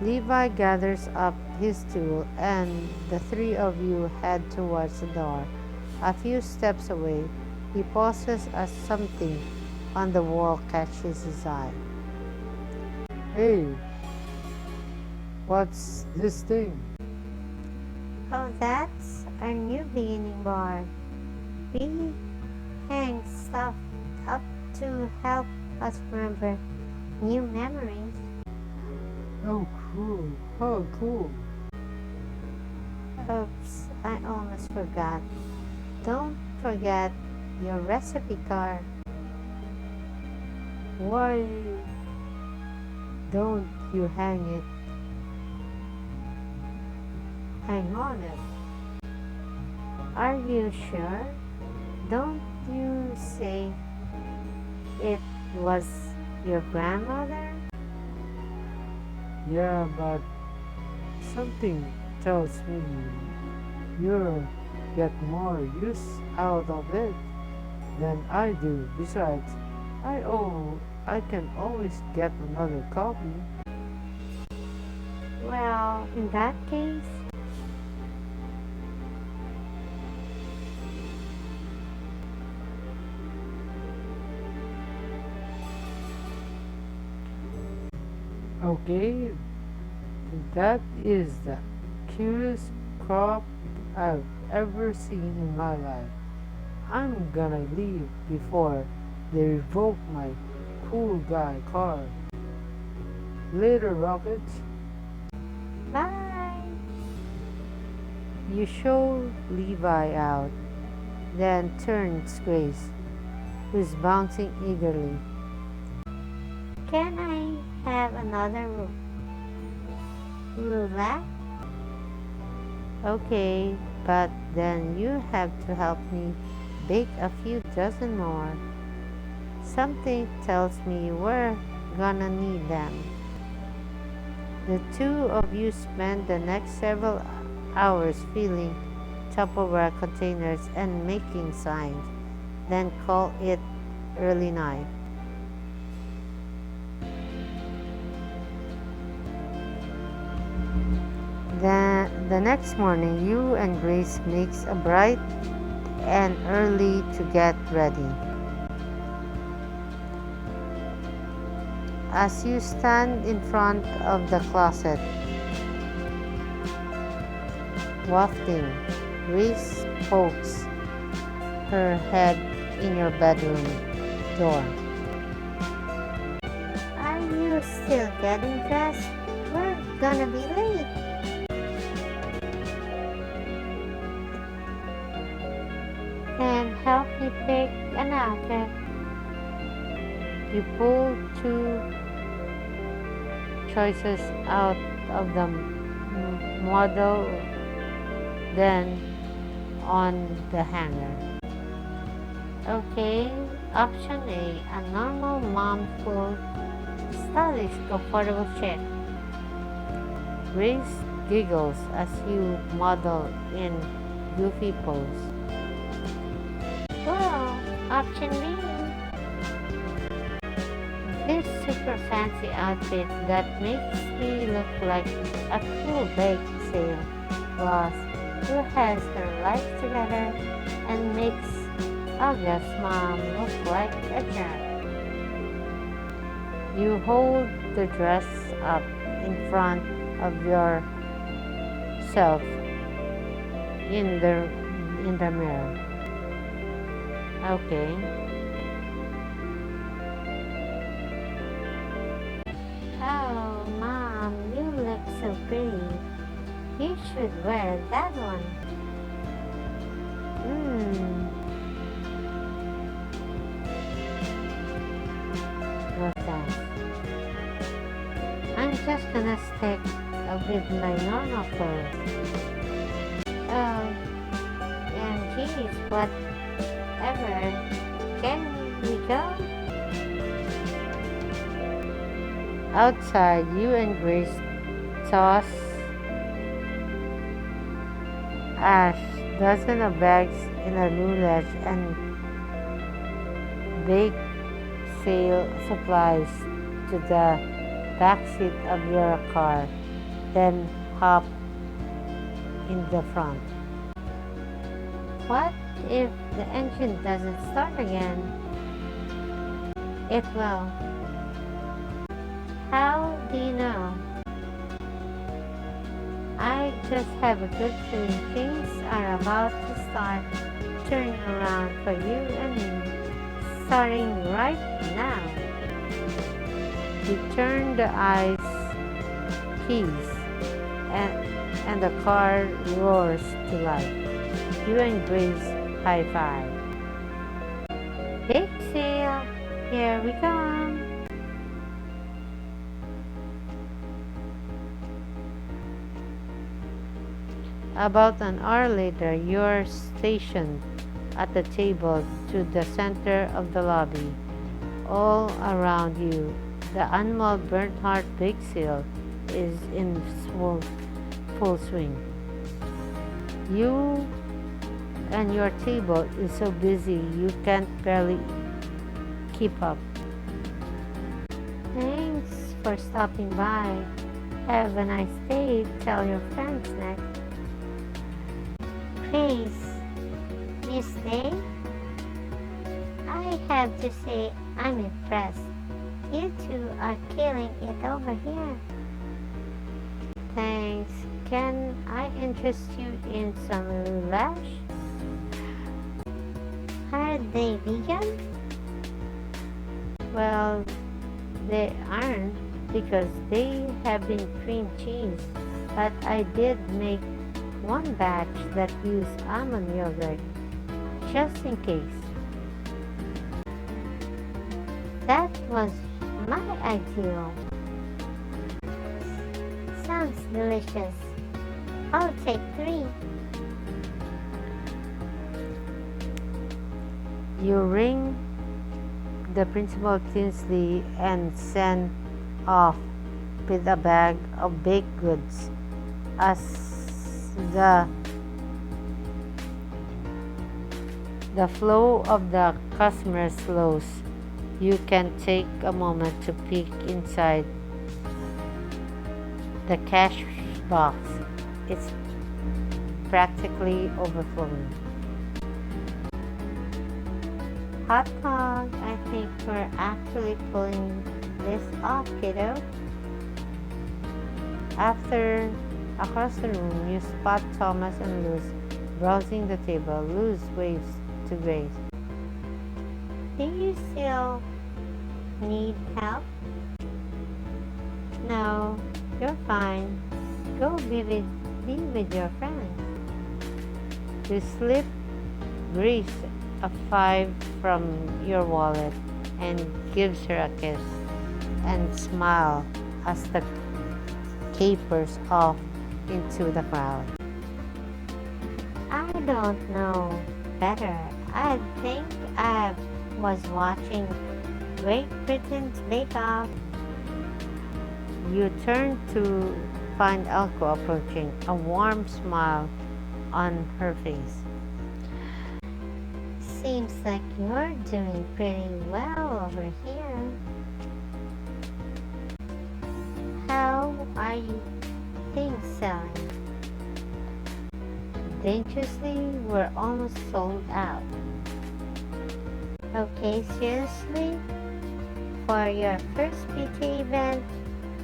Levi gathers up his tool and the three of you head towards the door. A few steps away, he pauses as something on the wall catches his eye. Hey, what's this thing? Oh, that's our new beginning board. We hang stuff up to help us remember new memories. Oh, cool. Oh, cool. Oops, I almost forgot. Don't forget your recipe card. Why don't you hang on it? Are you sure? Don't you say it was your grandmother? Yeah, but something tells me you'll get more use out of it than I do. Besides, I can always get another copy. Well, in that case, Okay, that is the cutest crop I've ever seen in my life. I'm gonna leave before they revoke my cool guy card. Later, Rockets. bye. You show Levi out, then turns Grace, who's bouncing eagerly. Can I have another roulette? Okay, but then you have to help me bake a few dozen more. Something tells me we're gonna need them. The two of you spend the next several hours filling Tupperware containers and making signs, then call it early night. The next morning, you and Grace makes a bright and early to get ready. As you stand in front of the closet, wafting, Grace pokes her head in your bedroom door. Are you still getting dressed? We're gonna be late. And help me pick an outfit. You pull two choices out of the model then on the hanger. Okay, option A normal mom full stylish comfortable chair. Grace giggles as you model in goofy pose. Well, option B. This super fancy outfit that makes me look like a cool bake sale boss who has her life together and makes August's mom look like a jerk. You hold the dress up in front of yourself in the mirror. Okay. Oh, Mom, you look so pretty. You should wear that one. Hmm. What's that? I'm just gonna stick with my normal clothes. Oh, and geez, whatever. Can we go? Outside, you and Grace toss Ash dozen of bags in a luggage and bake sale supplies to the backseat of your car, then hop in the front. What if the engine doesn't start again? It will. How do you know? I just have a good feeling things are about to start turning around for you and me, starting right now. You turn the ice keys and the car roars to life. You and Grace high five. Big sale, here we come. About an hour later, you're stationed at the table to the center of the lobby. All around you, the annual Burnt Heart Bake Sale is in full swing. You and your table is so busy you can't barely keep up. Thanks for stopping by. Have a nice day. Tell your friends next. Grace, you stay? I have to say I'm impressed. You two are killing it over here. Thanks. Can I interest you in some goulash? Are they vegan? Well, they aren't because they have been cream cheese, but I did make one batch that used almond yogurt just in case. That was my ideal. Sounds delicious. I'll take 3. You ring the principal Tinsley and send off with a bag of baked goods. As the flow of the customers slows, you can take a moment to peek inside the cash box. It's practically overflowing. Hot dog, I think we're actually pulling this off, kiddo. After across the room, you spot Thomas and Luz browsing the table. Luz waves to Grace. Do you still need help? No, you're fine. Go be with your friends. You slip Grace a 5 from your wallet and gives her a kiss and smile as the capers off into the crowd. don't know better. I think I was watching Great Britain's Bake Off. You turn to find Elko approaching, a warm smile on her face. Seems like you're doing pretty well over here. How are you things selling? Dangerously, we're almost sold out. Okay, seriously? For your first PT event,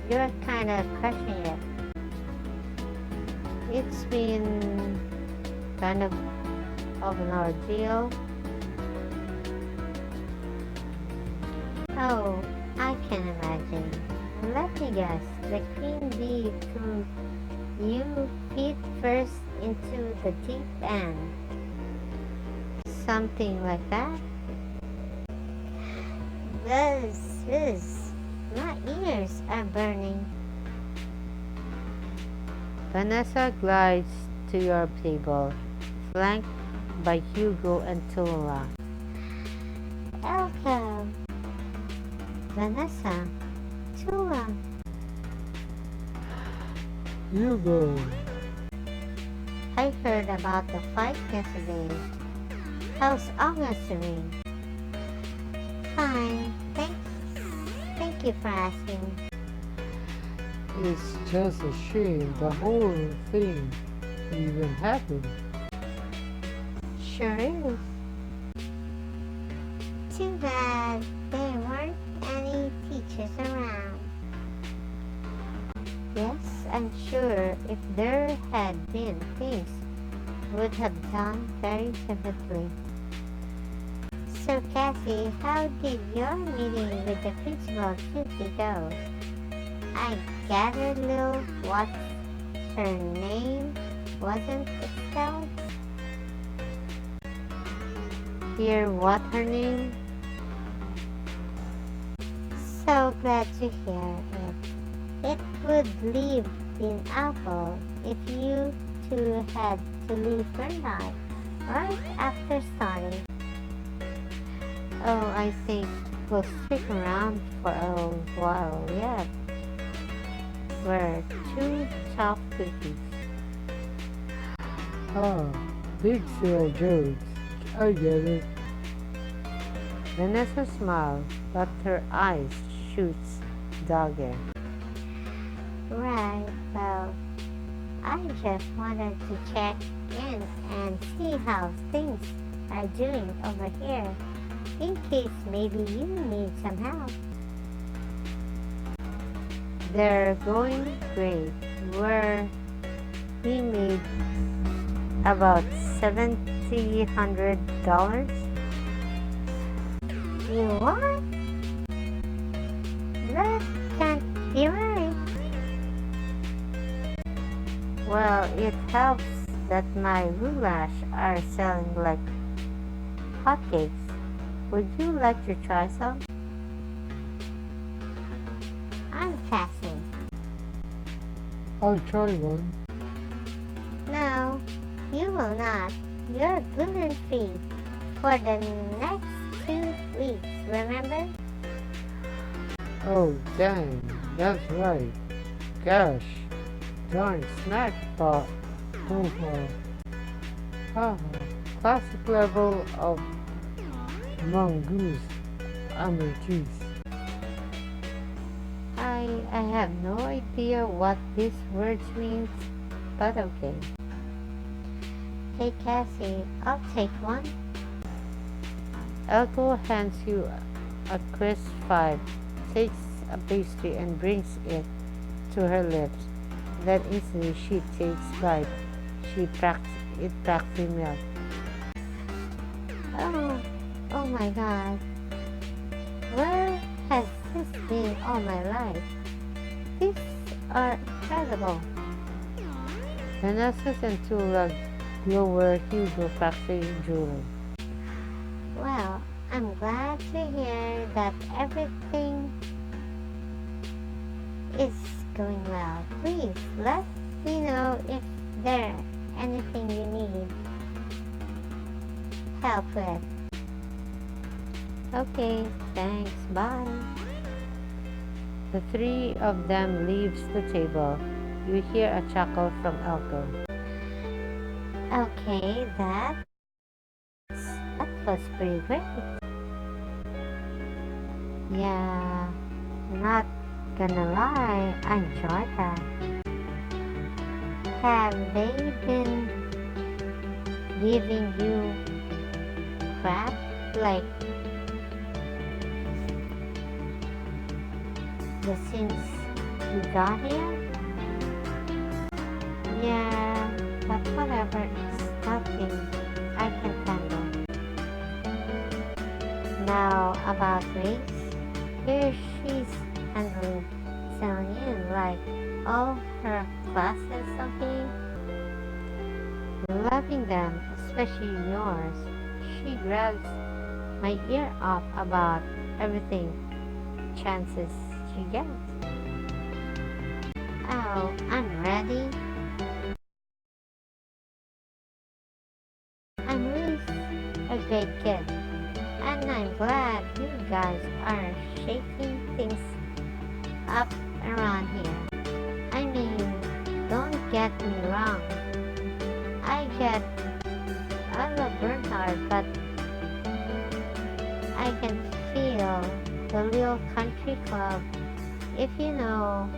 you're kinda crushing it. It's been kind of an ordeal. Oh, I can imagine. Let me guess, the queen bee threw you feet first into the deep end. Something like that. Buzz, my ears are burning. Vanessa glides to your table, flanked by Hugo and Tula. Elko, Vanessa, Tula. Hugo, I heard about the fight yesterday. How's August doing? Fine, thank you for asking. it's just a shame the whole thing even happened. Sure is. Too bad there weren't any teachers around. Yes, I'm sure if there had been, things would have gone very differently. So Cassy, how did your meeting with the principal Tuesday go? I gathered Lil, what's her name, wasn't expelled? Hear what her name? So glad to hear it. It would leave been awful if you two had to leave for not right after starting. Oh, I think we'll stick around for a while yet. We're two tough cookies. Ah, big sale jokes. I get it. Vanessa smiles, but her eyes shoots dagger. Right, well, I just wanted to check in and see how things are doing over here, in case maybe you need some help. They're going great. We made about $7,000. You what? That can't be right. Well, it helps that my goulash are selling like hotcakes. Would you like to try some? I'm passing. I'll try one. No, you will not. You're gluten-free for the next 2 weeks, remember? Oh, dang, that's right. Gosh, darn snack pot. Haha, classic level of mongoose allergies. I have no idea what these words means, but okay. Hey Cassie, I'll take one. Elko hands you a crisp five, takes a pastry and brings it to her lips. Then instantly she takes bite. It practically melts. Oh my god. Where has this been all my life? These are incredible. Vanessa's and Tula's lower Hugo factory drooling. Well, I'm glad to hear that everything is going well. Please let me know if there's anything you need. help with. Okay, thanks, bye. The three of them leaves the table. You hear a chuckle from Elko. Okay, that was pretty great. Yeah, not gonna lie, I enjoyed that. Have they been giving you crap like since you got here? Yeah, but whatever, it's nothing I can handle. Now about Grace, here she's handling Celine like all her classes of being, loving them, especially yours. She grabs my ear off about everything chances she gets. Oh, I'm ready. I'm Ruth, a great kid, and I'm glad you guys are shaking things up around here. I mean, don't get me wrong. I love Bernard, but I can feel the little country club, if you know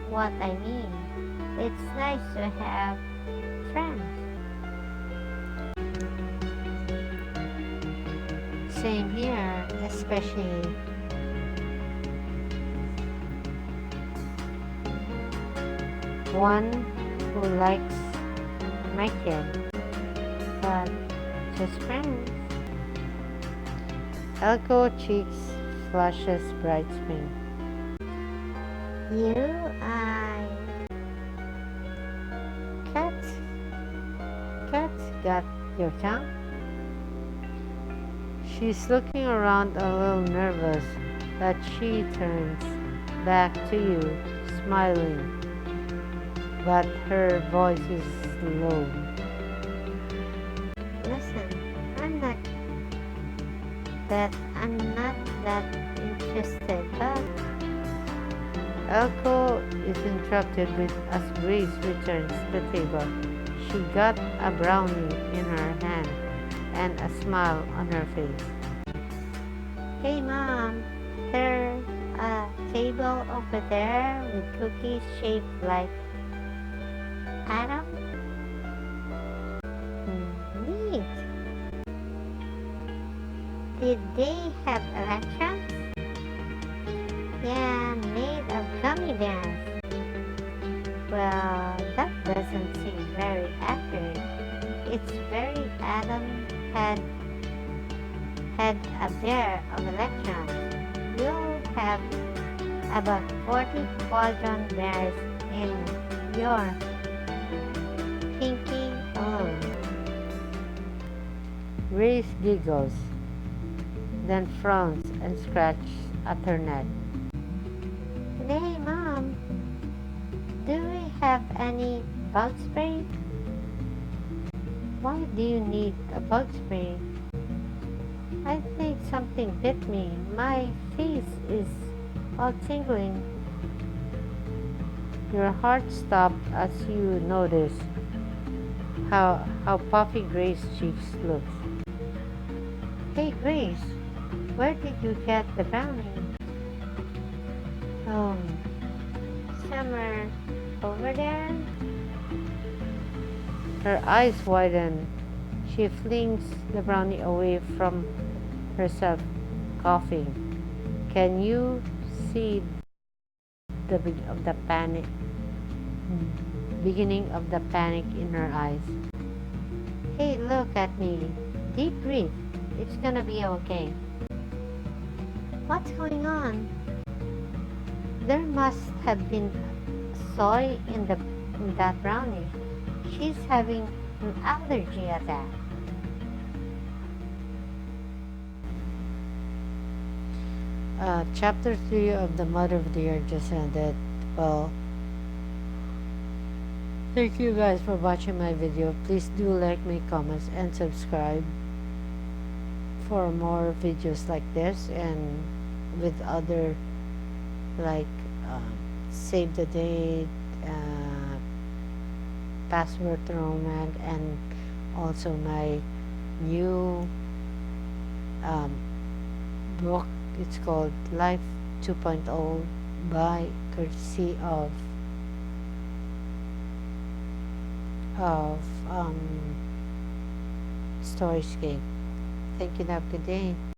what I mean. It's nice to have friends. Same here, especially one who likes my kid, but just friends. Elko cheeks flushes bright spring. Cat's got your tongue? She's looking around a little nervous, but she turns back to you, smiling, but her voice is low. Listen, I'm not that interested, but Elko is interrupted as Grace returns to the table. She got a brownie in her hand and a smile on her face. hey Mom, there's a table over there with cookies shaped like Adam. Neat. Did they have electrons? Yeah, made of gummy bears. Well, that doesn't seem very accurate. It's very Adam had a pair of electrons. You'll have about 40 quadrant bears in your pinky alone. Grace giggles, then frowns and scratches at her neck. Hey Mom, do we have any bug spray? Why do you need a bug spray? I think something bit me. My face is all tingling. Your heart stopped as you notice how puffy Grace's cheeks look. Hey Grace, where did you get the brownie? Somewhere over there? Her eyes widen. She flings the brownie away from herself, coughing. Can you see the beginning of the panic in her eyes? Hey, look at me. Deep breath. It's gonna be okay. What's going on? There must have been soy in that brownie. She's having an allergy attack. Chapter 3 of The Mother of the Year just ended. Well, thank you guys for watching my video. Please do like, make comments, and subscribe. for more videos like this and with other like um, save the date, uh, password romance, and also my new um, book. It's called Life 2.0 by courtesy of Storyscape. Thank you and have a good day.